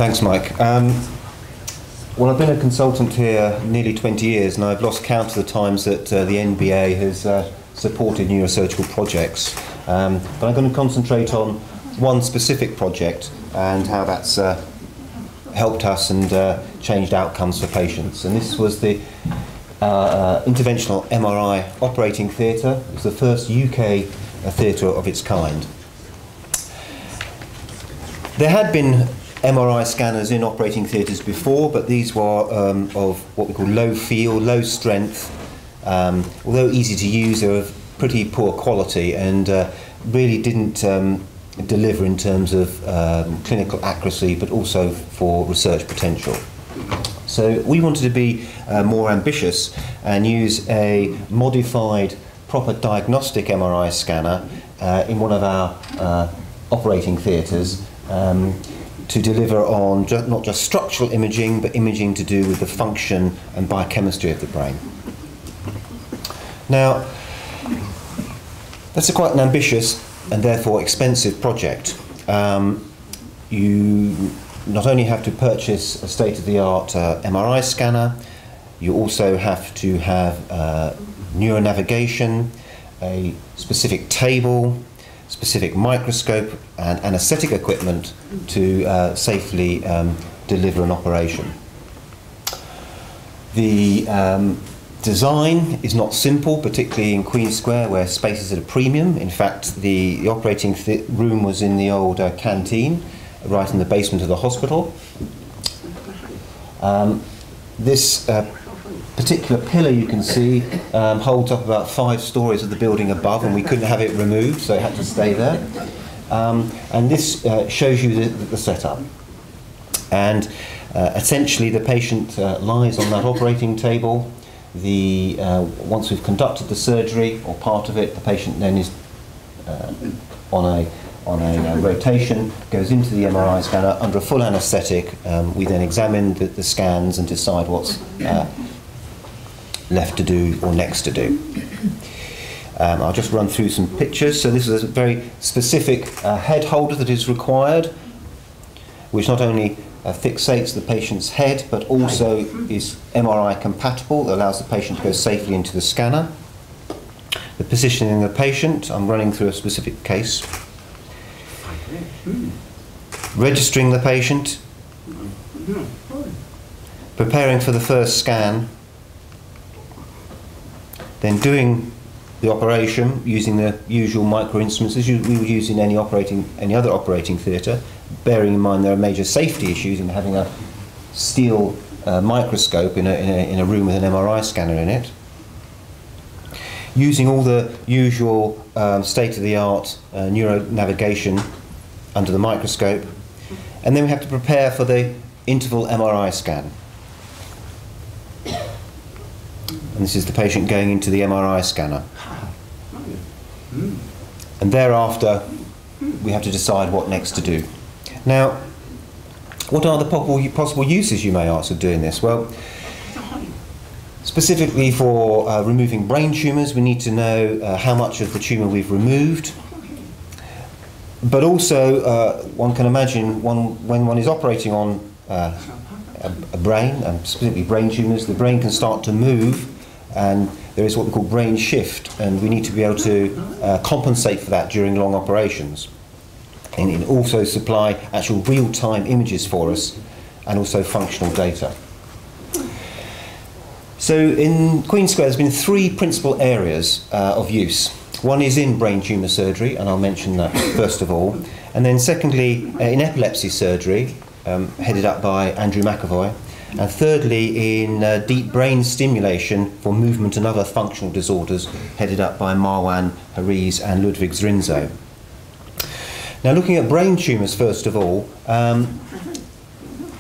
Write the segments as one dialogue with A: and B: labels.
A: Thanks, Mike. Well, I've been a consultant here nearly 20 years, and I've lost count of the times that the NBA has supported neurosurgical projects. But I'm going to concentrate on one specific project and how that's helped us and changed outcomes for patients. And this was the Interventional MRI operating theatre. It was the first UK theatre of its kind. There had been MRI scanners in operating theatres before, but these were of what we call low field, low strength. Although easy to use, they were of pretty poor quality and really didn't deliver in terms of clinical accuracy, but also for research potential. So we wanted to be more ambitious and use a modified proper diagnostic MRI scanner in one of our operating theatres to deliver on not just structural imaging, but imaging to do with the function and biochemistry of the brain. Now, that's quite an ambitious and therefore expensive project. You not only have to purchase a state-of-the-art MRI scanner, you also have to have neuronavigation, a specific table, specific microscope and anaesthetic equipment to safely deliver an operation. The design is not simple, particularly in Queen Square where space is at a premium. In fact, the operating room was in the old canteen right in the basement of the hospital. This particular pillar you can see holds up about 5 stories of the building above, and we couldn't have it removed, so it had to stay there. And this shows you the setup. And essentially the patient lies on that operating table. Once we've conducted the surgery, or part of it, the patient then is on a rotation, goes into the MRI scanner under a full anaesthetic. We then examine the scans and decide what's left to do or next to do. I'll just run through some pictures. So this is a very specific head holder that is required, which not only fixates the patient's head, but also is MRI compatible, that allows the patient to go safely into the scanner. The positioning of the patient, I'm running through a specific case. Registering the patient, preparing for the first scan, then doing the operation using the usual micro instruments as we would use in any other operating theatre, bearing in mind there are major safety issues in having a steel microscope in a room with an MRI scanner in it. Using all the usual state-of-the-art neuronavigation under the microscope, and then we have to prepare for the interval MRI scan. And this is the patient going into the MRI scanner. And thereafter, we have to decide what next to do. Now, what are the possible uses, you may ask, of doing this? Well, specifically for removing brain tumours, we need to know how much of the tumour we've removed. But also, one can imagine when one is operating on a brain, and specifically brain tumours, the brain can start to move, and there is what we call brain shift, and we need to be able to compensate for that during long operations. And it also supply actual real-time images for us, and also functional data. So in Queen Square there's been 3 principal areas of use. One is in brain tumour surgery, and I'll mention that first of all. And then secondly, in epilepsy surgery, headed up by Andrew McAvoy. And thirdly, in deep brain stimulation for movement and other functional disorders, headed up by Marwan Hariz and Ludwig Zrinzo. Now, looking at brain tumours first of all,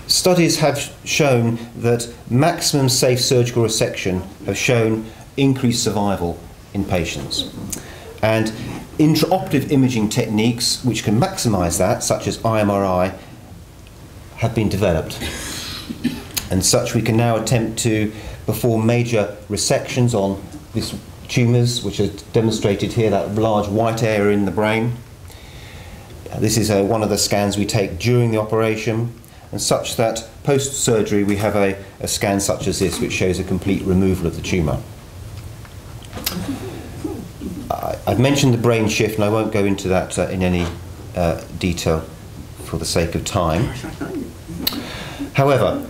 A: studies have shown that maximum safe surgical resection have shown increased survival in patients. And intraoperative imaging techniques which can maximise that, such as IMRI, have been developed. And such we can now attempt to perform major resections on these tumours, which are demonstrated here, that large white area in the brain. This is one of the scans we take during the operation. and such that post-surgery we have a scan such as this, which shows a complete removal of the tumour. I've mentioned the brain shift, and I won't go into that in any detail for the sake of time. However,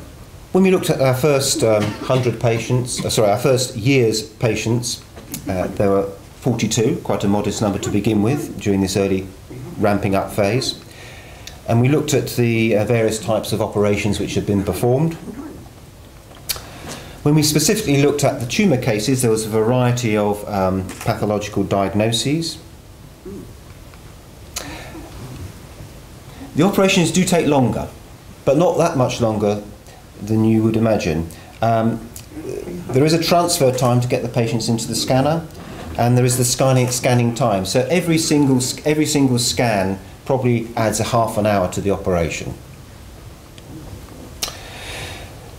A: when we looked at our first 100 patients, our first year's patients, there were 42, quite a modest number to begin with during this early ramping up phase. And we looked at the various types of operations which had been performed. When we specifically looked at the tumour cases, there was a variety of pathological diagnoses. The operations do take longer, but not that much longer than you would imagine. There is a transfer time to get the patients into the scanner, and there is the scanning time. So every single scan probably adds a half an hour to the operation.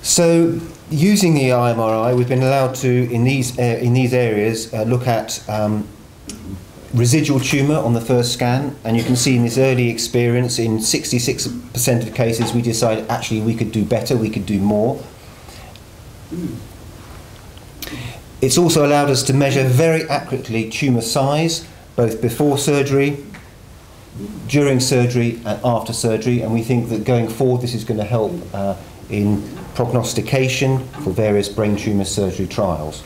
A: So using the IMRI, we've been allowed to, in these areas, look at residual tumour on the first scan, and you can see in this early experience, in 66% of the cases, we decided actually we could do better, we could do more. It's also allowed us to measure very accurately tumour size, both before surgery, during surgery and after surgery, and we think that going forward this is going to help in prognostication for various brain tumour surgery trials,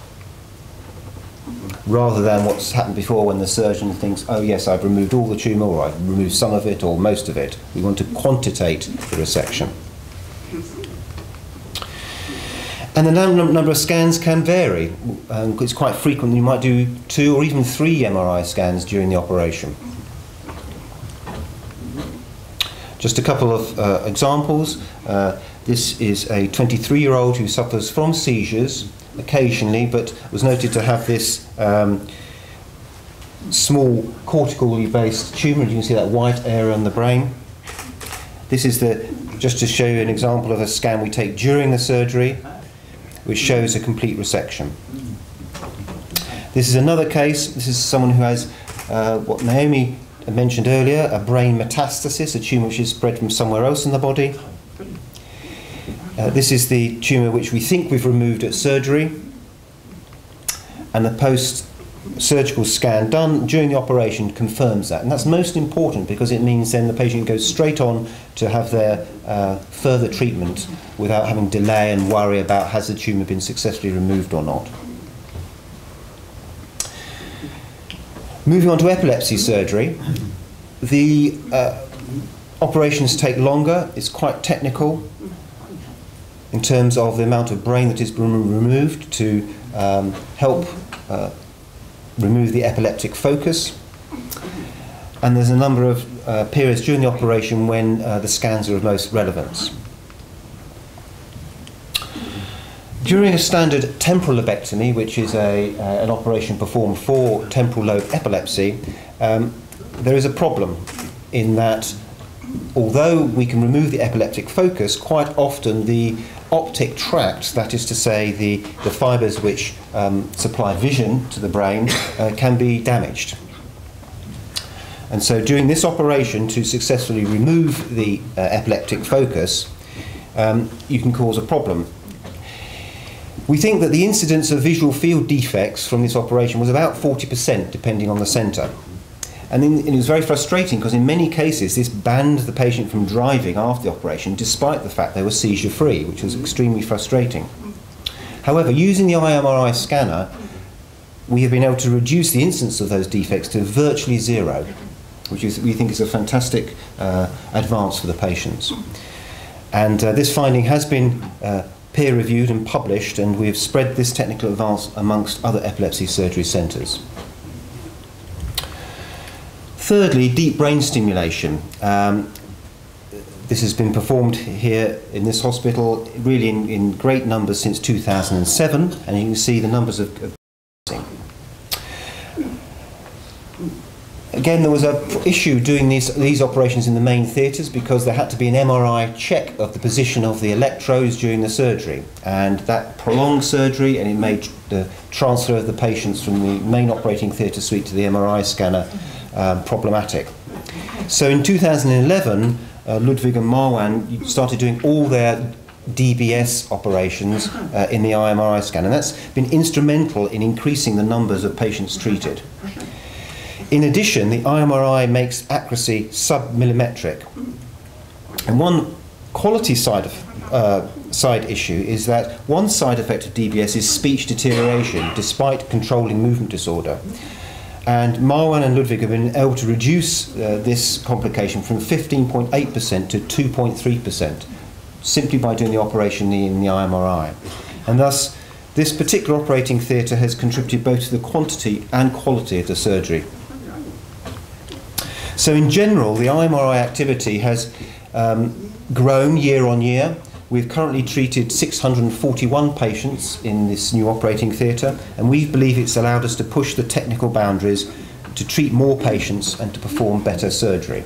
A: rather than what's happened before when the surgeon thinks, oh yes, I've removed all the tumour, or I've removed some of it or most of it. We want to quantitate the resection. And the number of scans can vary. It's quite frequent. You might do 2 or even 3 MRI scans during the operation. Just a couple of examples. This is a 23-year-old who suffers from seizures occasionally, but was noted to have this small cortically based tumour. You can see that white area on the brain. This is just to show you an example of a scan we take during the surgery, which shows a complete resection. This is another case. This is someone who has what Naomi mentioned earlier, a brain metastasis, a tumour which is spread from somewhere else in the body. This is the tumour which we think we've removed at surgery, and the post-surgical scan done during the operation confirms that. And that's most important because it means then the patient goes straight on to have their further treatment without having delay and worry about has the tumour been successfully removed or not. Moving on to epilepsy surgery, the operations take longer. It's quite technical in terms of the amount of brain that is removed to help remove the epileptic focus. And there's a number of periods during the operation when the scans are of most relevance. During a standard temporal lobectomy, which is an operation performed for temporal lobe epilepsy, there is a problem in that although we can remove the epileptic focus, quite often the optic tract, that is to say the fibres which supply vision to the brain, can be damaged. And so during this operation, to successfully remove the epileptic focus, you can cause a problem. We think that the incidence of visual field defects from this operation was about 40%, depending on the centre. And it was very frustrating because in many cases this banned the patient from driving after the operation, despite the fact they were seizure-free, which was extremely frustrating. However, using the IMRI scanner, we have been able to reduce the incidence of those defects to virtually 0, which we think is a fantastic advance for the patients. And this finding has been peer-reviewed and published, and we have spread this technical advance amongst other epilepsy surgery centres. Thirdly, deep brain stimulation. This has been performed here in this hospital really in great numbers since 2007, and you can see the numbers of Again, there was an issue doing these operations in the main theatres because there had to be an MRI check of the position of the electrodes during the surgery, and that prolonged surgery, and it made the transfer of the patients from the main operating theatre suite to the MRI scanner problematic. So in 2011, Ludwig and Marwan started doing all their DBS operations in the IMRI scan, and that's been instrumental in increasing the numbers of patients treated. In addition, the IMRI makes accuracy sub-millimetric. And one quality side issue is that one side effect of DBS is speech deterioration, despite controlling movement disorder. And Marwan and Ludwig have been able to reduce this complication from 15.8% to 2.3%, simply by doing the operation in the IMRI. And thus, this particular operating theatre has contributed both to the quantity and quality of the surgery. So in general, the IMRI activity has grown year on year. We've currently treated 641 patients in this new operating theatre, and we believe it's allowed us to push the technical boundaries to treat more patients and to perform better surgery.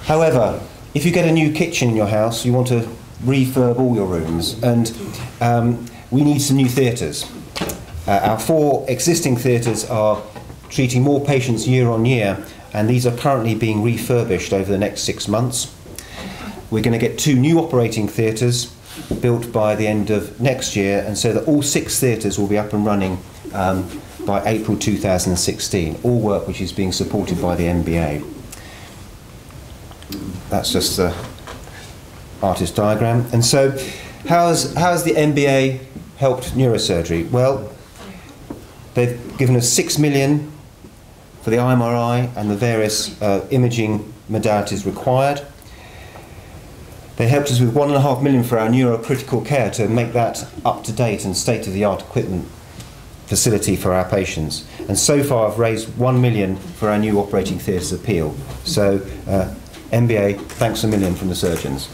A: However, if you get a new kitchen in your house, you want to refurb all your rooms, and we need some new theatres. Our 4 existing theatres are treating more patients year on year, and these are currently being refurbished over the next 6 months. We're going to get 2 new operating theatres built by the end of next year, and so that all 6 theatres will be up and running by April 2016, all work which is being supported by the MBA. That's just the artist diagram. And so how has the MBA helped neurosurgery? Well, they've given us 6 million for the IMRI and the various imaging modalities required. They helped us with 1.5 million for our neurocritical care to make that up-to-date and state-of-the-art equipment facility for our patients. And so far I've raised 1 million for our new operating theatres appeal. So MBA, thanks a million from the surgeons.